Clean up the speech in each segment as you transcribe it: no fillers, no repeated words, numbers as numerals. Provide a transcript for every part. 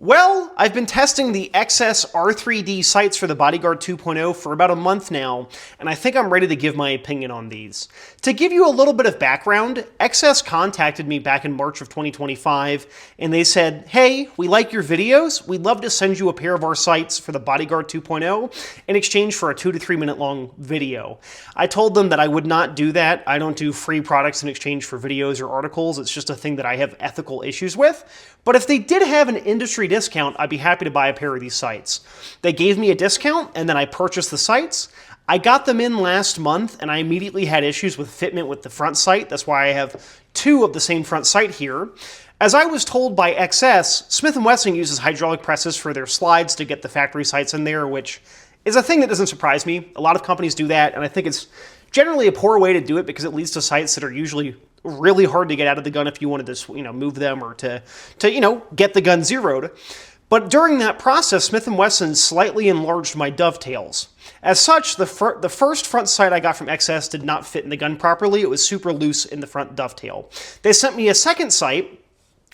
Well, I've been testing the XS R3D Sights for the Bodyguard 2.0 for about a month now, and I think I'm ready to give my opinion on these. To give you a little bit of background, XS contacted me back in March of 2025, and they said, hey, we like your videos, we'd love to send you a pair of our sights for the Bodyguard 2.0 in exchange for a 2 to 3 minute long video. I told them that I would not do that. I don't do free products in exchange for videos or articles. It's just a thing that I have ethical issues with. But if they did have an industry discount, I'd be happy to buy a pair of these sights. They gave me a discount, and then I purchased the sights. I got them in last month, and I immediately had issues with fitment with the front sight. That's why I have two of the same front sight here. As I was told by XS, Smith & Wesson uses hydraulic presses for their slides to get the factory sights in there, which is a thing that doesn't surprise me. A lot of companies do that, and I think it's generally a poor way to do it because it leads to sights that are usually really hard to get out of the gun if you wanted to, move them or to get the gun zeroed. But during that process, Smith & Wesson slightly enlarged my dovetails. As such, the first front sight I got from XS did not fit in the gun properly. It was super loose in the front dovetail. They sent me a second sight,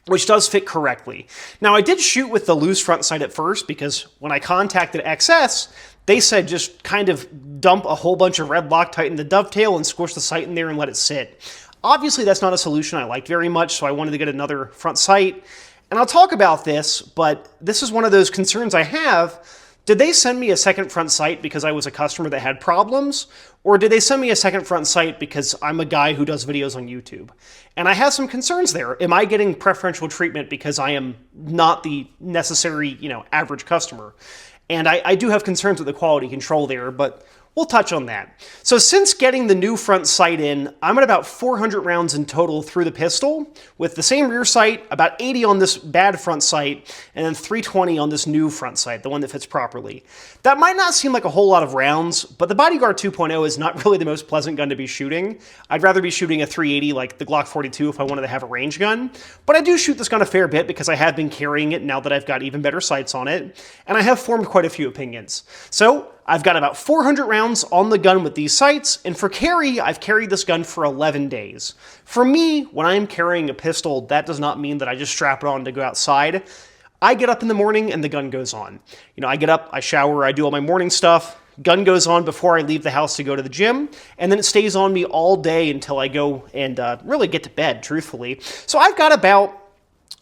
which does fit correctly. Now, I did shoot with the loose front sight at first because when I contacted XS, they said just kind of dump a whole bunch of red Loctite in the dovetail and squish the sight in there and let it sit. Obviously, that's not a solution I liked very much, so I wanted to get another front sight. And I'll talk about this, but this is one of those concerns I have. Did they send me a second front sight because I was a customer that had problems? Or did they send me a second front sight because I'm a guy who does videos on YouTube? And I have some concerns there. Am I getting preferential treatment because I am not the necessary, average customer? And I do have concerns with the quality control there, but we'll touch on that. So since getting the new front sight in, I'm at about 400 rounds in total through the pistol, with the same rear sight, about 80 on this bad front sight, and then 320 on this new front sight, the one that fits properly. That might not seem like a whole lot of rounds, but the Bodyguard 2.0 is not really the most pleasant gun to be shooting. I'd rather be shooting a 380 like the Glock 42 if I wanted to have a range gun, but I do shoot this gun a fair bit because I have been carrying it now that I've got even better sights on it, and I have formed quite a few opinions. So I've got about 400 rounds on the gun with these sights, and for carry, I've carried this gun for 11 days. For me, when I'm carrying a pistol, that does not mean that I just strap it on to go outside. I get up in the morning and the gun goes on. I get up, I shower, I do all my morning stuff, gun goes on before I leave the house to go to the gym, and then it stays on me all day until I go and really get to bed, truthfully. So I've got about,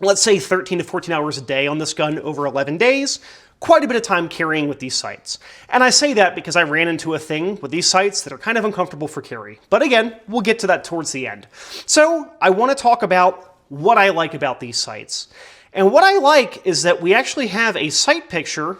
let's say, 13 to 14 hours a day on this gun over 11 days. Quite a bit of time carrying with these sights. And I say that because I ran into a thing with these sights that are kind of uncomfortable for carry. But again, we'll get to that towards the end. So I want to talk about what I like about these sights. And what I like is that we actually have a sight picture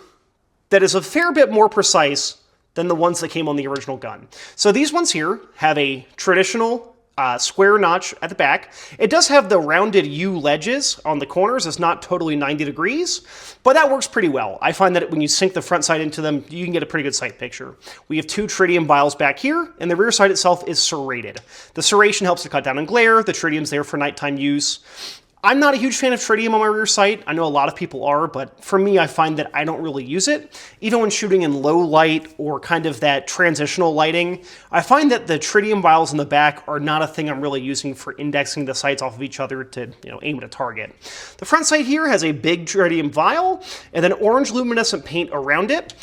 that is a fair bit more precise than the ones that came on the original gun. So these ones here have a traditional square notch at the back. It does have the rounded U ledges on the corners. It's not totally 90 degrees, but that works pretty well. I find that when you sink the front sight into them, you can get a pretty good sight picture. We have two tritium vials back here, and the rear sight itself is serrated. The serration helps to cut down on glare. The tritium's there for nighttime use. I'm not a huge fan of tritium on my rear sight. I know a lot of people are, but for me, I find that I don't really use it. Even when shooting in low light or kind of that transitional lighting, I find that the tritium vials in the back are not a thing I'm really using for indexing the sights off of each other to aim at a target. The front sight here has a big tritium vial and then orange luminescent paint around it.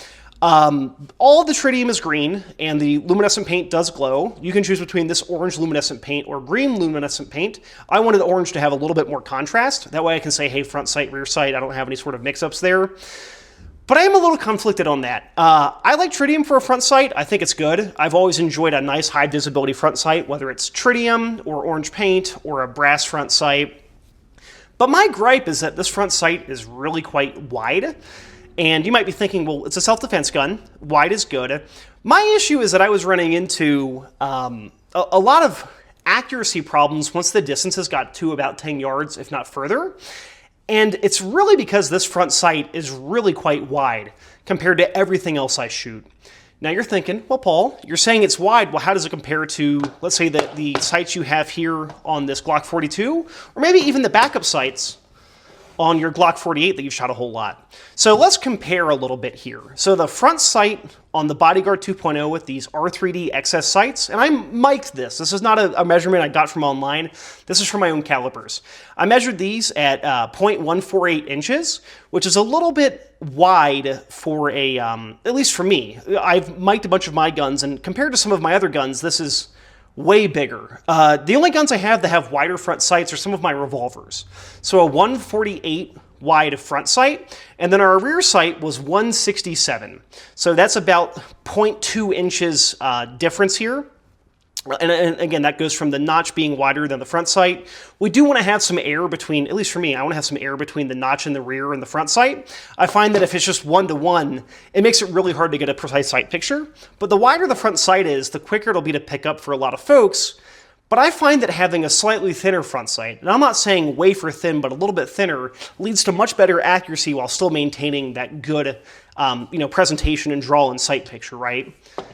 All the tritium is green, and the luminescent paint does glow. You can choose between this orange luminescent paint or green luminescent paint. I wanted the orange to have a little bit more contrast. That way I can say, hey, front sight, rear sight, I don't have any sort of mix-ups there. But I am a little conflicted on that. I like tritium for a front sight. I think it's good. I've always enjoyed a nice high visibility front sight, whether it's tritium or orange paint or a brass front sight. But my gripe is that this front sight is really quite wide. And you might be thinking, well, it's a self-defense gun. Wide is good. My issue is that I was running into a lot of accuracy problems once the distances got to about 10 yards, if not further. And it's really because this front sight is really quite wide compared to everything else I shoot. Now you're thinking, well, Paul, you're saying it's wide. Well, how does it compare to, let's say, the sights you have here on this Glock 42? Or maybe even the backup sights on your Glock 48 that you've shot a whole lot. So let's compare a little bit here. So the front sight on the Bodyguard 2.0 with these R3D XS sights, and I mic'd this. This is not a measurement I got from online. This is from my own calipers. I measured these at 0.148 inches, which is a little bit wide for a, at least for me. I've mic'd a bunch of my guns, and compared to some of my other guns, this is way bigger. The only guns I have that have wider front sights are some of my revolvers. So a 148 wide front sight, and then our rear sight was 167. So that's about 0.2 inches difference here. And again, that goes from the notch being wider than the front sight. We do want to have some air between, at least for me, I want to have some air between the notch in the rear and the front sight. I find that if it's just 1-to-1, it makes it really hard to get a precise sight picture. But the wider the front sight is, the quicker it'll be to pick up for a lot of folks. But I find that having a slightly thinner front sight, and I'm not saying wafer thin, but a little bit thinner, leads to much better accuracy while still maintaining that good presentation and draw and sight picture, right?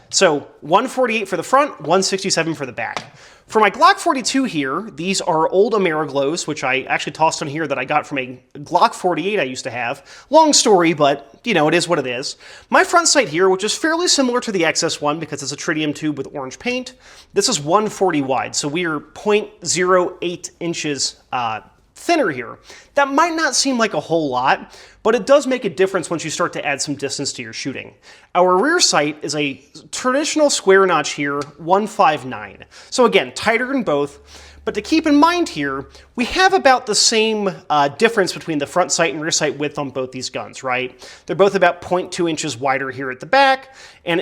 So 148 for the front, 167 for the back. For my Glock 42 here, these are old Ameriglows, which I actually tossed on here that I got from a Glock 48 I used to have. Long story, but it is what it is. My front sight here, which is fairly similar to the XS one because it's a tritium tube with orange paint, this is 140 wide, so we are 0.08 inches thinner here. That might not seem like a whole lot, but it does make a difference once you start to add some distance to your shooting. Our rear sight is a traditional square notch here, 159. So again, tighter than both, but to keep in mind here, we have about the same difference between the front sight and rear sight width on both these guns, right? They're both about 0.2 inches wider here at the back, and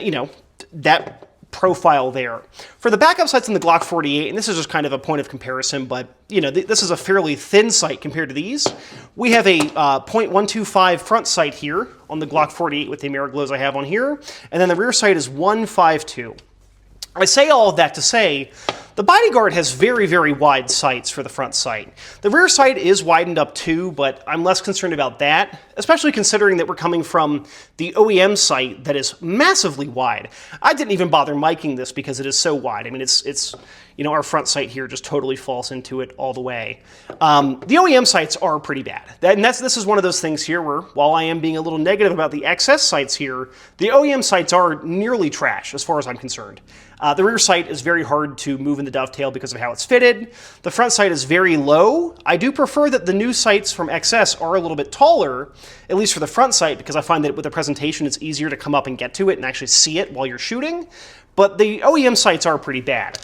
that profile there. For the backup sights in the Glock 48, and this is just kind of a point of comparison, but this is a fairly thin sight compared to these. We have a 0.125 front sight here on the Glock 48 with the Ameriglows I have on here, and then the rear sight is 152. I say all of that to say, the Bodyguard has very, very wide sights for the front sight. The rear sight is widened up too, but I'm less concerned about that, especially considering that we're coming from the OEM sight that is massively wide. I didn't even bother miking this because it is so wide. I mean, it's our front sight here just totally falls into it all the way. The OEM sights are pretty bad. This is one of those things here where, while I am being a little negative about the XS sights here, the OEM sights are nearly trash as far as I'm concerned. The rear sight is very hard to move in the dovetail because of how it's fitted. The front sight is very low. I do prefer that the new sights from XS are a little bit taller, at least for the front sight, because I find that with the presentation it's easier to come up and get to it and actually see it while you're shooting. But the OEM sights are pretty bad.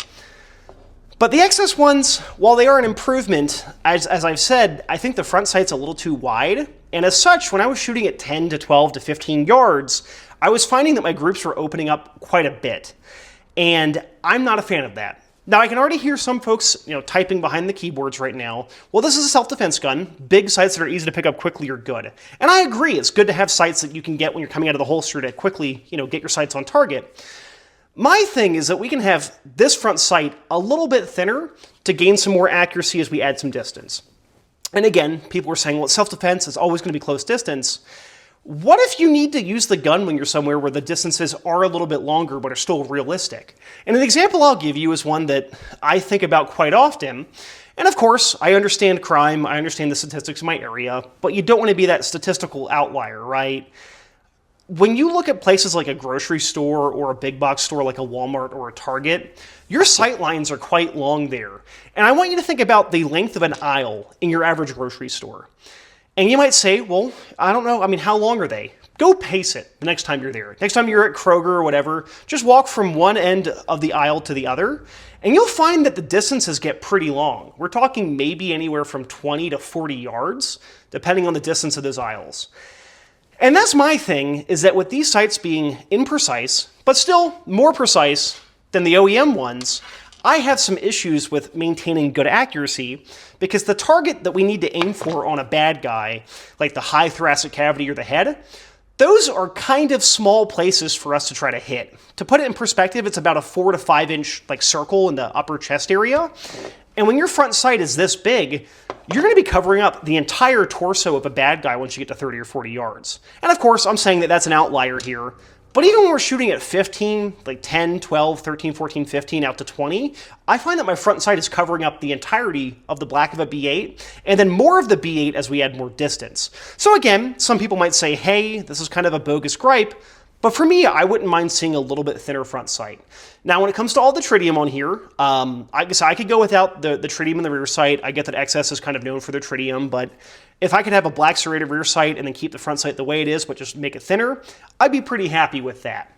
But the XS ones, while they are an improvement, as I've said, I think the front sight's a little too wide. And as such, when I was shooting at 10 to 12 to 15 yards, I was finding that my groups were opening up quite a bit. And I'm not a fan of that. Now, I can already hear some folks, typing behind the keyboards right now. Well, this is a self-defense gun. Big sights that are easy to pick up quickly are good. And I agree, it's good to have sights that you can get when you're coming out of the holster to quickly, get your sights on target. My thing is that we can have this front sight a little bit thinner to gain some more accuracy as we add some distance. And again, people were saying, well, self-defense is always going to be close distance. What if you need to use the gun when you're somewhere where the distances are a little bit longer but are still realistic? And an example I'll give you is one that I think about quite often. And of course, I understand crime, I understand the statistics in my area, but you don't want to be that statistical outlier, right? When you look at places like a grocery store or a big box store like a Walmart or a Target, your sight lines are quite long there. And I want you to think about the length of an aisle in your average grocery store. And you might say, well, I don't know, how long are they? Go pace it the next time you're there. Next time you're at Kroger or whatever, just walk from one end of the aisle to the other, and you'll find that the distances get pretty long. We're talking maybe anywhere from 20 to 40 yards, depending on the distance of those aisles. And that's my thing, is that with these sights being imprecise, but still more precise than the OEM ones, I have some issues with maintaining good accuracy because the target that we need to aim for on a bad guy, like the high thoracic cavity or the head, those are kind of small places for us to try to hit. To put it in perspective, it's about a 4 to 5 inch circle in the upper chest area. And when your front sight is this big, you're going to be covering up the entire torso of a bad guy once you get to 30 or 40 yards. And of course, I'm saying that that's an outlier here. But even when we're shooting at 15, like 10, 12, 13, 14, 15, out to 20, I find that my front sight is covering up the entirety of the black of a B8, and then more of the B8 as we add more distance. So again, some people might say, hey, this is kind of a bogus gripe, but for me, I wouldn't mind seeing a little bit thinner front sight. Now, when it comes to all the tritium on here, I guess I could go without the tritium in the rear sight. I get that XS is kind of known for their tritium, but if I could have a black serrated rear sight and then keep the front sight the way it is, but just make it thinner, I'd be pretty happy with that.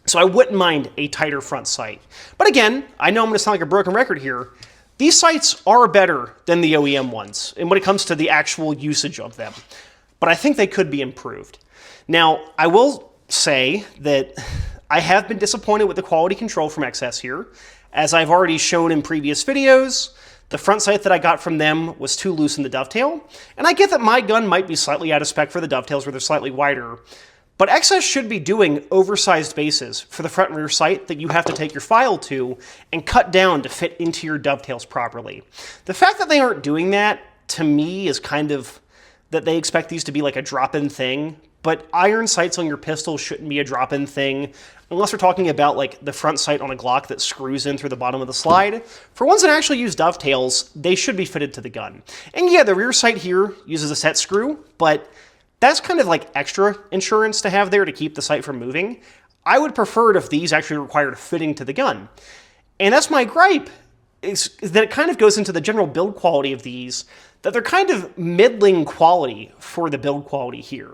So I wouldn't mind a tighter front sight. But again, I know I'm going to sound like a broken record here. These sights are better than the OEM ones, and when it comes to the actual usage of them. But I think they could be improved. Now, I will say that I have been disappointed with the quality control from XS here. As I've already shown in previous videos, the front sight that I got from them was too loose in the dovetail, and I get that my gun might be slightly out of spec for the dovetails where they're slightly wider, but XS should be doing oversized bases for the front and rear sight that you have to take your file to and cut down to fit into your dovetails properly. The fact that they aren't doing that, to me, is kind of that they expect these to be like a drop-in thing, but iron sights on your pistol shouldn't be a drop-in thing, unless we're talking about like the front sight on a Glock that screws in through the bottom of the slide. For ones that actually use dovetails, they should be fitted to the gun. And yeah, the rear sight here uses a set screw, but that's kind of like extra insurance to have there to keep the sight from moving. I would prefer it if these actually required fitting to the gun. And that's my gripe, is that it kind of goes into the general build quality of these, that they're kind of middling quality for the build quality here.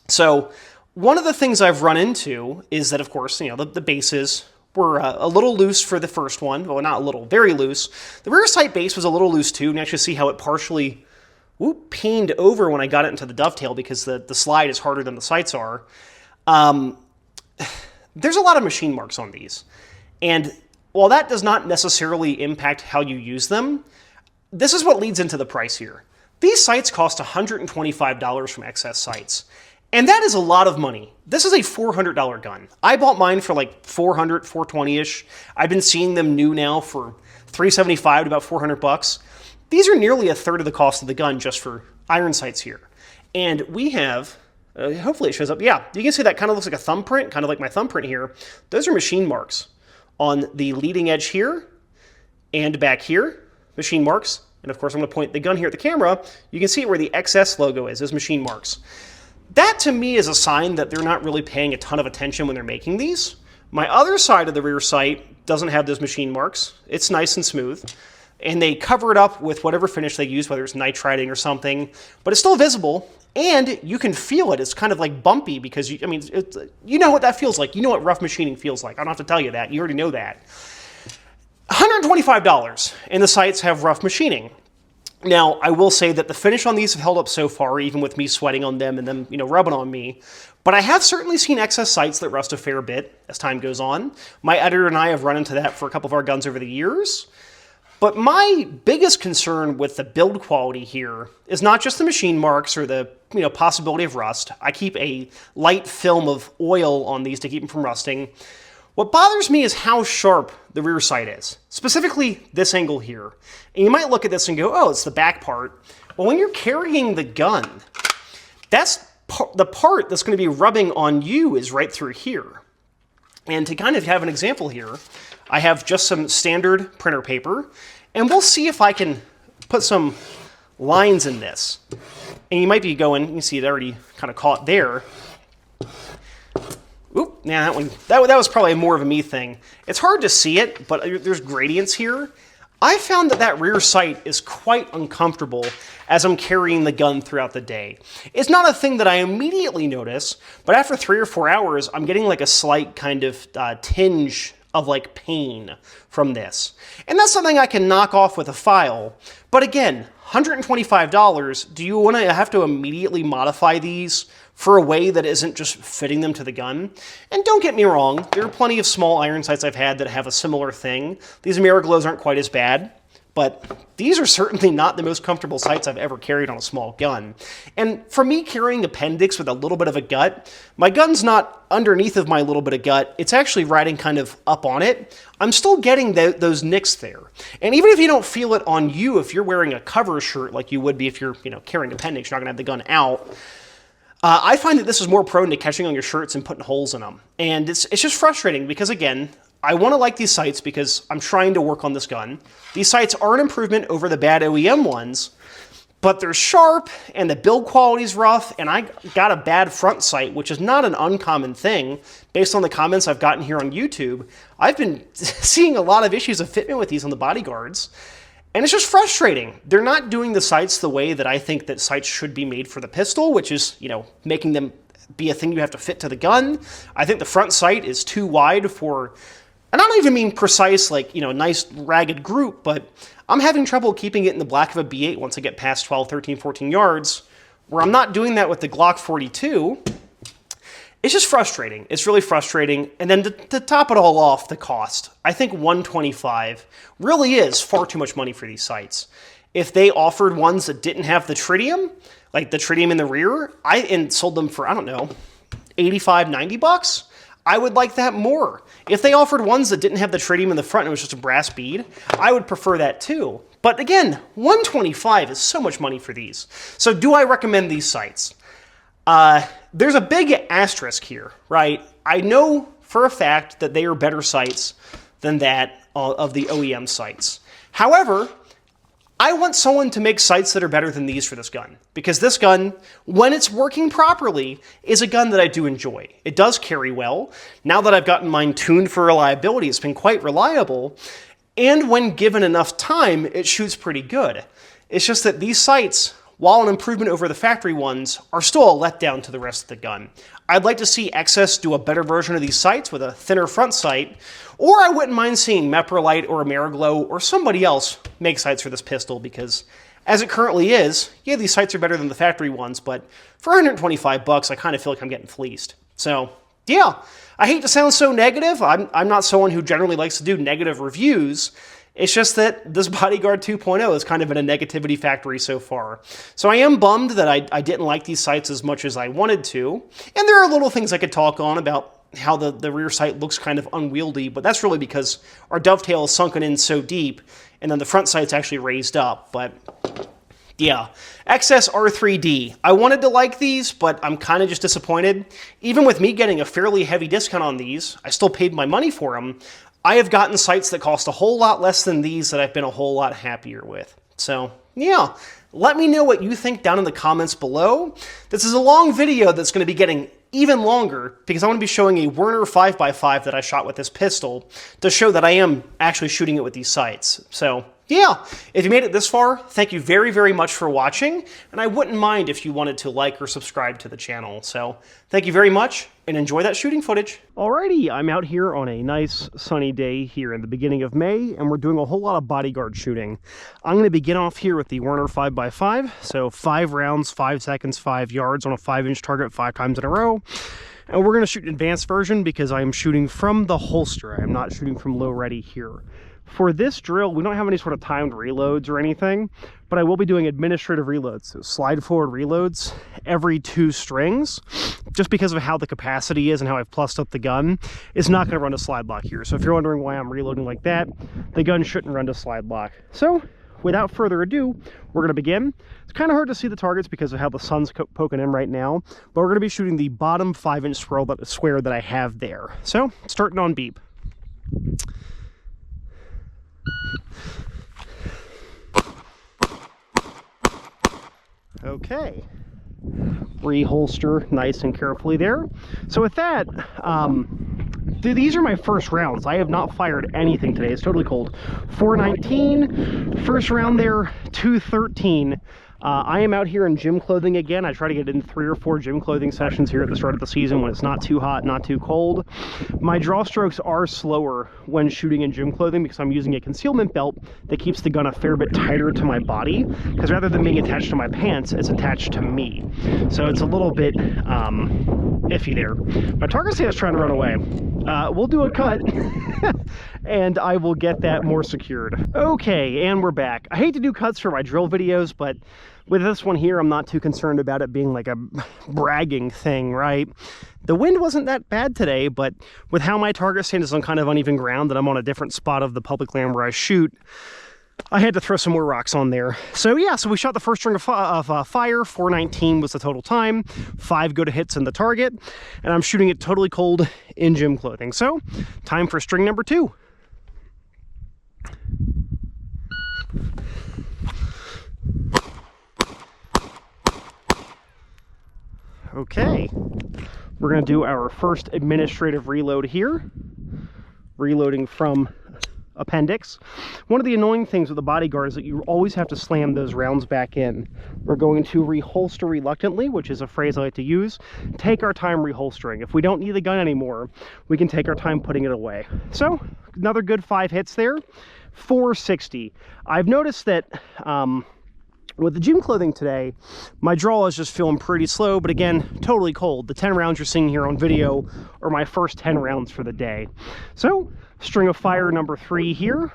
So one of the things I've run into is that, of course, the bases were a little loose for the first one. Well, not a little, very loose. The rear sight base was a little loose too, and you actually see how it partially peened over when I got it into the dovetail because the slide is harder than the sights are. There's a lot of machine marks on these. And while that does not necessarily impact how you use them, this is what leads into the price here. These sights cost $125 from XS Sights. And that is a lot of money. This is a $400 gun. I bought mine for like $400, $420-ish. I've been seeing them new now for $375 to about $400. These are nearly a third of the cost of the gun just for iron sights here. And we have, hopefully it shows up, yeah, you can see that kind of looks like a thumbprint, kind of like my thumbprint here. Those are machine marks on the leading edge here and back here, machine marks. And of course, I'm going to point the gun here at the camera. You can see where the XS logo is, those machine marks. That to me is a sign that they're not really paying a ton of attention when they're making these. My other side of the rear sight doesn't have those machine marks. It's nice and smooth. And they cover it up with whatever finish they use, whether it's nitriding or something, but it's still visible, and you can feel it. It's kind of like bumpy because, you know what that feels like. You know what rough machining feels like. I don't have to tell you that. You already know that. $125, and the sights have rough machining. Now, I will say that the finish on these have held up so far, even with me sweating on them and them, rubbing on me. But I have certainly seen XS sights that rust a fair bit as time goes on. My editor and I have run into that for a couple of our guns over the years. But my biggest concern with the build quality here is not just the machine marks or the possibility of rust. I keep a light film of oil on these to keep them from rusting. What bothers me is how sharp the rear sight is, specifically this angle here. And you might look at this and go, oh, it's the back part. Well, when you're carrying the gun, that's the part that's going to be rubbing on you is right through here. And to kind of have an example here, I have just some standard printer paper, and we'll see if I can put some lines in this. And you might be going, you can see it already kind of caught there. Oop, yeah, that was probably more of a me thing. It's hard to see it, but there's gradients here. I found that rear sight is quite uncomfortable as I'm carrying the gun throughout the day. It's not a thing that I immediately notice, but after 3 or 4 hours, I'm getting like a slight kind of tinge of like pain from this. And that's something I can knock off with a file. But again, $125, do you want to have to immediately modify these for a way that isn't just fitting them to the gun? And don't get me wrong, there are plenty of small iron sights I've had that have a similar thing. These mirror glows aren't quite as bad, but these are certainly not the most comfortable sights I've ever carried on a small gun. And for me, carrying appendix with a little bit of a gut, my gun's not underneath of my little bit of gut, it's actually riding kind of up on it. I'm still getting those nicks there. And even if you don't feel it on you, if you're wearing a cover shirt like you would be if you're carrying appendix, you're not gonna have the gun out, I find that this is more prone to catching on your shirts and putting holes in them. And it's just frustrating because, again, I want to like these sights because I'm trying to work on this gun. These sights are an improvement over the bad OEM ones, but they're sharp and the build quality is rough, and I got a bad front sight, which is not an uncommon thing. Based on the comments I've gotten here on YouTube, I've been seeing a lot of issues of fitment with these on the Bodyguards, and it's just frustrating. They're not doing the sights the way that I think that sights should be made for the pistol, which is, you know, making them be a thing you have to fit to the gun. I think the front sight is too wide for, and I don't even mean precise, like, you know, nice ragged group, but I'm having trouble keeping it in the black of a B8 once I get past 12, 13, 14 yards, where I'm not doing that with the Glock 42. It's just frustrating. It's really frustrating. And then to top it all off, the cost. I think $125 really is far too much money for these sights. If they offered ones that didn't have the tritium, like the tritium in the rear, and sold them for, I don't know, 85, 90 bucks, I would like that more. If they offered ones that didn't have the tritium in the front and it was just a brass bead, I would prefer that too. But again, $125 is so much money for these. So do I recommend these sights? There's a big asterisk here, right? I know for a fact that they are better sights than that of the OEM sights. However, I want someone to make sights that are better than these for this gun, because this gun, when it's working properly, is a gun that I do enjoy. It does carry well. Now that I've gotten mine tuned for reliability, it's been quite reliable, and when given enough time, it shoots pretty good. It's just that these sights, while an improvement over the factory ones, are still a letdown to the rest of the gun. I'd like to see XS do a better version of these sights with a thinner front sight, or I wouldn't mind seeing Meprolite or Ameriglow or somebody else make sights for this pistol, because as it currently is, yeah, these sights are better than the factory ones, but for 125 bucks, I kind of feel like I'm getting fleeced. So, yeah, I hate to sound so negative. I'm not someone who generally likes to do negative reviews. It's just that this Bodyguard 2.0 is kind of in a negativity factory so far. So I am bummed that I didn't like these sights as much as I wanted to. And there are little things I could talk on about how the rear sight looks kind of unwieldy, but that's really because our dovetail is sunken in so deep, and then the front sight's actually raised up. But yeah, XS R3D. I wanted to like these, but I'm kind of just disappointed. Even with me getting a fairly heavy discount on these, I still paid my money for them. I have gotten sights that cost a whole lot less than these that I've been a whole lot happier with. So, yeah, let me know what you think down in the comments below. This is a long video that's going to be getting even longer because I want to be showing a Werner 5x5 that I shot with this pistol to show that I am actually shooting it with these sights. So, yeah, if you made it this far, thank you very, very much for watching, and I wouldn't mind if you wanted to like or subscribe to the channel. So, thank you very much, and enjoy that shooting footage. Alrighty, I'm out here on a nice sunny day here in the beginning of May, and we're doing a whole lot of Bodyguard shooting. I'm going to begin off here with the Werner 5x5, so 5 rounds, 5 seconds, 5 yards on a 5-inch target 5 times in a row. And we're going to shoot an advanced version because I am shooting from the holster. I am not shooting from low ready here. For this drill, we don't have any sort of timed reloads or anything, but I will be doing administrative reloads, so slide forward reloads every 2 strings, just because of how the capacity is and how I've plussed up the gun. It's not going to run to slide lock here, so if you're wondering why I'm reloading like that, the gun shouldn't run to slide lock. So, without further ado, we're going to begin. It's kind of hard to see the targets because of how the sun's poking in right now, but we're going to be shooting the bottom 5-inch square that I have there. So, starting on beep. Okay, reholster nice and carefully there. So with that, these are my first rounds. I have not fired anything today. It's totally cold. 419, first round there, 213. I am out here in gym clothing again. I try to get in 3 or 4 gym clothing sessions here at the start of the season when it's not too hot, not too cold. My draw strokes are slower when shooting in gym clothing because I'm using a concealment belt that keeps the gun a fair bit tighter to my body, because rather than being attached to my pants, it's attached to me. So it's a little bit iffy there. My target stand is trying to run away. We'll do a cut and I will get that more secured. Okay, and we're back. I hate to do cuts for my drill videos, but with this one here, I'm not too concerned about it being like a bragging thing, right? The wind wasn't that bad today, but with how my target stand is on kind of uneven ground and I'm on a different spot of the public land where I shoot, I had to throw some more rocks on there. So yeah, so we shot the first string of fire. 419 was the total time. 5 good hits in the target. And I'm shooting it totally cold in gym clothing. So time for string number 2. Okay, we're going to do our first administrative reload here. Reloading from appendix. One of the annoying things with the Bodyguard is that you always have to slam those rounds back in. We're going to reholster reluctantly, which is a phrase I like to use. Take our time reholstering. If we don't need the gun anymore, we can take our time putting it away. So another good 5 hits there. 460. I've noticed that with the gym clothing today, my draw is just feeling pretty slow, but again, totally cold. The 10 rounds you're seeing here on video are my first 10 rounds for the day. So, string of fire number 3 here.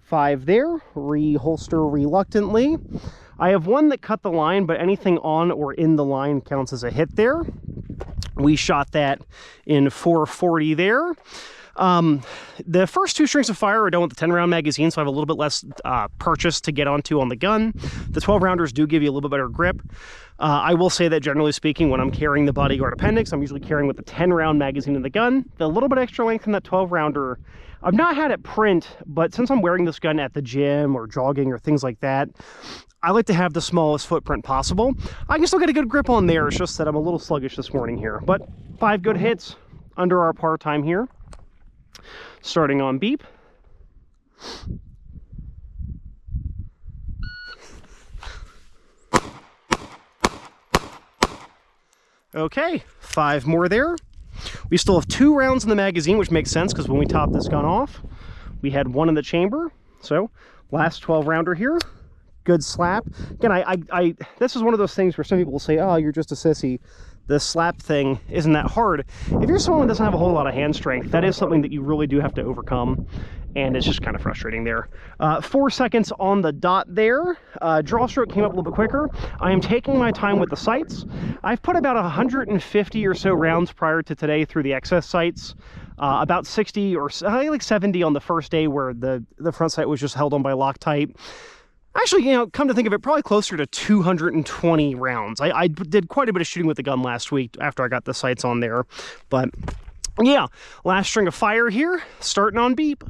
Five there, reholster reluctantly. I have one that cut the line, but anything on or in the line counts as a hit there. We shot that in 440 there. The first 2 strings of fire are done with the 10 round magazine, so I have a little bit less purchase to get onto on the gun. The 12 rounders do give you a little bit better grip. I will say that generally speaking, when I'm carrying the Bodyguard appendix, I'm usually carrying with the 10 round magazine in the gun. The little bit extra length in that 12 rounder, I've not had it print, but since I'm wearing this gun at the gym or jogging or things like that, I like to have the smallest footprint possible. I can still get a good grip on there. It's just that I'm a little sluggish this morning here. But 5 good hits under our par time here. Starting on beep. Okay, 5 more there. We still have 2 rounds in the magazine, which makes sense because when we topped this gun off, we had 1 in the chamber. So last 12 rounder here. Good slap. Again, this is one of those things where some people will say, oh, you're just a sissy. The slap thing isn't that hard. If you're someone who doesn't have a whole lot of hand strength, that is something that you really do have to overcome, and it's just kind of frustrating there. 4 seconds on the dot there. Draw stroke came up a little bit quicker. I am taking my time with the sights. I've put about 150 or so rounds prior to today through the XS sights. About 60 or like 70 on the first day where the front sight was just held on by Loctite. Actually, you know, come to think of it, probably closer to 220 rounds. I did quite a bit of shooting with the gun last week after I got the sights on there. But, yeah, last string of fire here, starting on beep.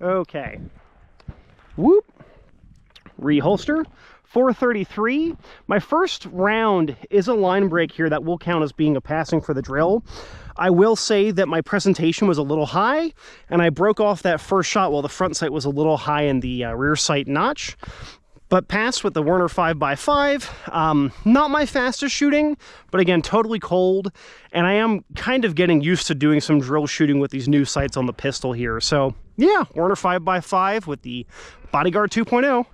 Okay. Whoop. Reholster. 433. My first round is a line break here that will count as being a passing for the drill. I will say that my presentation was a little high, and I broke off that first shot while the front sight was a little high in the rear sight notch. But passed with the Werner 5x5. Not my fastest shooting, but again, totally cold. And I am kind of getting used to doing some drill shooting with these new sights on the pistol here. So yeah, Werner 5x5 with the Bodyguard 2.0.